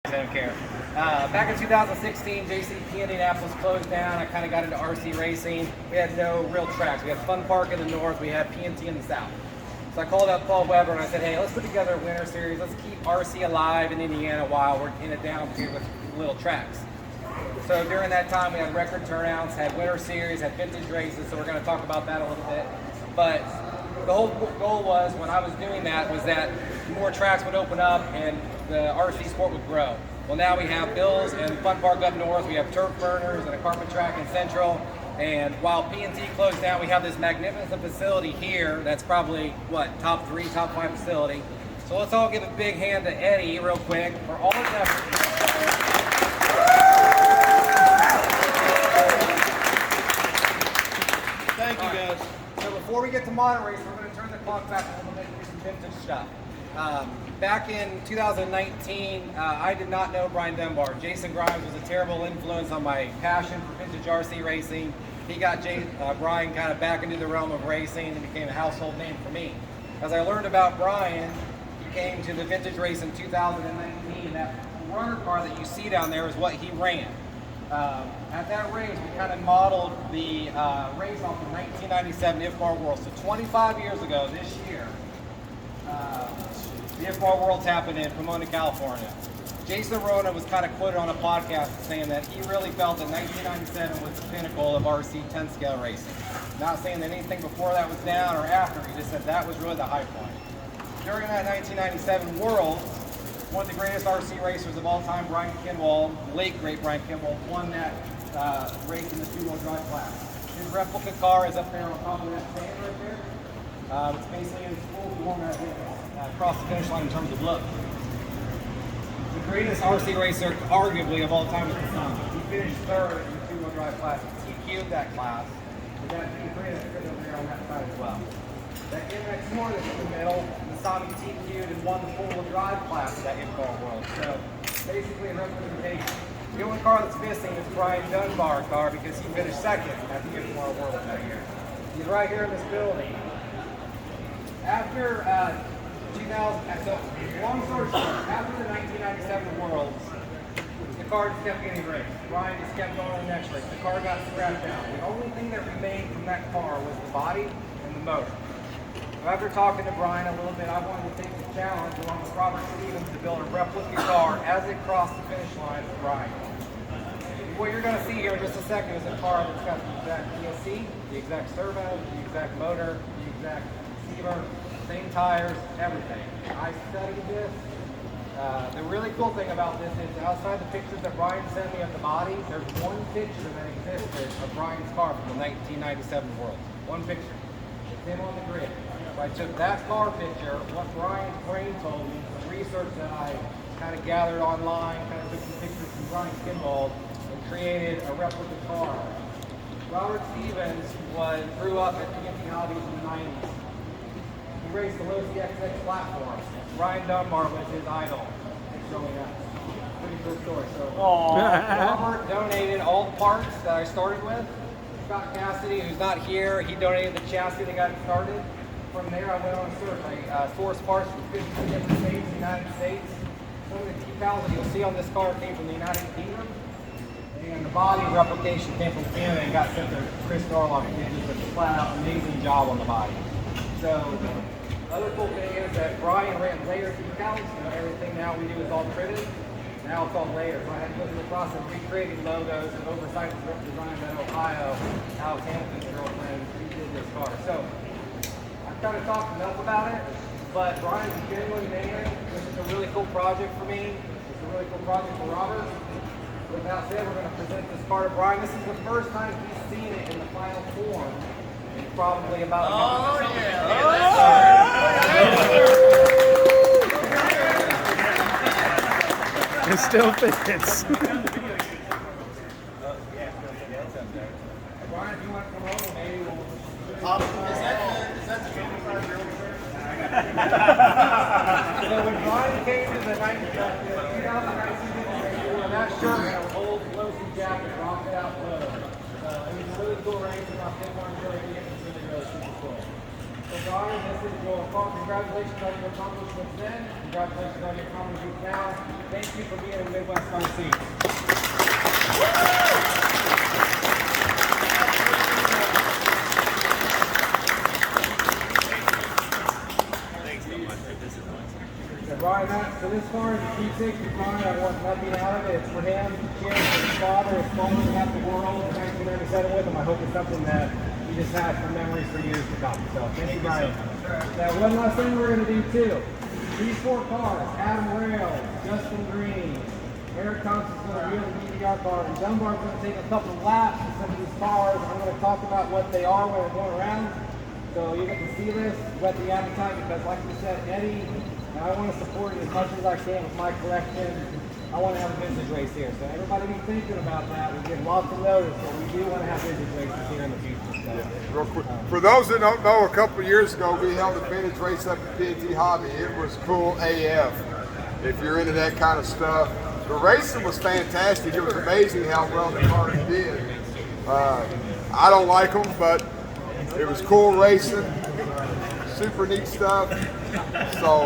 I don't care. Back in 2016, JCP Indianapolis closed down. I kind of got into RC racing. We had no real tracks. We had Fun Park in the north. We had PNT in the south. So I called up Paul Weber and I said, hey, let's put together a winter series. Let's keep RC alive in Indiana while we're in a down period with little tracks. So during that time, we had record turnouts, had winter series, had vintage races. So we're going to talk about that a little bit. But the whole goal was, when I was doing that, was that more tracks would open up and the RC sport would grow. Well, now we have Bills and Fun Park up north. We have turf burners and a carpet track in Central. And while PNT closed down, we have this magnificent facility here that's probably, top 3, top 5 facility. So let's all give a big hand to Eddie real quick for all his efforts. Thank you, guys. So before we get to modern race, we're going to turn the clock back a little bit and do some vintage stuff. Back in 2019, I did not know Brian Dunbar. Jason Grimes was a terrible influence on my passion for vintage RC racing. He got Brian kind of back into the realm of racing and became a household name for me. As I learned about Brian, he came to the vintage race in 2019. That runner car that you see down there is what he ran. At that race, we kind of modeled the race off the 1997 IFMAR World. So 25 years ago this year, the IFMAR Worlds happened in Pomona, California. Jason Rona was kind of quoted on a podcast saying that he really felt that 1997 was the pinnacle of RC 10 scale racing. Not saying that anything before that was down or after, he just said that was really the high point. During that 1997 Worlds, one of the greatest RC racers of all time, Brian Kinwald, late great Brian Kinwald, won that race in the two-wheel drive class. His replica car is up there on top of that stand right there. It's basically in full form as it across the finish line in terms of look. The greatest RC racer, arguably, of all time is the son. He finished third in the two-wheel drive class. He T-cubed that class. We got P3 that's good over there on that side as well. That MX4 that's in the middle, Masami T-cubed and won the four-wheel drive class of that IFMAR World. So basically a representation. The only car that's missing is Brian Dunbar car because he finished second at the IFMAR World that year. He's right here in this building. After 2000, so long story short, after the 1997 Worlds, the car just kept getting raced. Brian just kept going to the next race. The car got scrapped out. The only thing that remained from that car was the body and the motor. So after talking to Brian a little bit, I wanted to take the challenge along with Robert Stevens to build a replica car as it crossed the finish line with Brian. What you're going to see here in just a second is a car that's got the exact PLC, the exact servo, the exact motor, the exact receiver, same tires, everything. I studied this. The really cool thing about this is outside the pictures that Brian sent me of the body, there's one picture that existed of Brian's car from the 1997 World. One picture. It's him on the grid. So I took that car picture, what Brian's brain told me, the research that I kind of gathered online, kind of took some pictures from Brian Kinwald, and created a replica car. Robert Stevens grew up at PNT Hobbies in the 90s. He raced the low CXX platform. Brian Dunbar was his idol growing up. Pretty cool story. So Robert donated all the parts that I started with. Scott Cassidy, who's not here, he donated the chassis that got it started. From there, I went on a search. I sourced parts from 50 different states in the United States. Some of the decals that you'll see on this car came from the United Kingdom. And the body replication came from Canada and got sent to Chris Darlock, who did just a flat-out amazing job on the body. So, the other cool thing is that Brian ran layered decals. Everything now we do is all printed. Now it's all layered. So I had to go through the process of recreating logos and oversight designs in Ohio. Alex Hamilton's girlfriend redid this car. So, I've kind of talked enough about it, but Brian's a genuine man. This is a really cool project for me. It's a really cool project for Robert. With that said, we're going to present this car to Brian. This is the first time he's seen it in the final form. It's probably about a month. It still fits. Brian, if you want to come over, maybe we'll... Is that the 25-year-old shirt? So when Brian came to the 2019 that shirt had an old glossy jacket, rocked it out low. It was a really cool race, and my pin one really really super cool. Well, Brian, this is your call. Congratulations on your accomplishments then. Congratulations on your accomplishments now. Thank you for being in the Midwest Fun Scene. Brian, so this car is a keepsake for Brian. I want nothing out of it. It's for him. He shares with his father. His father half the world in 1997 with him. I hope it's something that he just has for memories for years to come. So thank you, Brian. Now, one last thing we're going to do too. These 4 cars, Adam Rail, Justin Green, Eric Thompson's going to wheel the DVR car, and Dunbar's going to take a couple of laps of some of these cars. I'm going to talk about what they are when we're going around. So you get to see this, whet the appetite, because like we said, Eddie, and I want to support it as much as I can with my collection. I want to have a vintage race here. So everybody be thinking about that. We get lots of notice, but we do want to have vintage races here in the future. So, yeah, real quick. For those that don't know, a couple of years ago, we held a vintage race up at PNT Hobby. It was cool AF. If you're into that kind of stuff. The racing was fantastic. It was amazing how well the cars did. I don't like them, but it was cool racing. Super neat stuff. So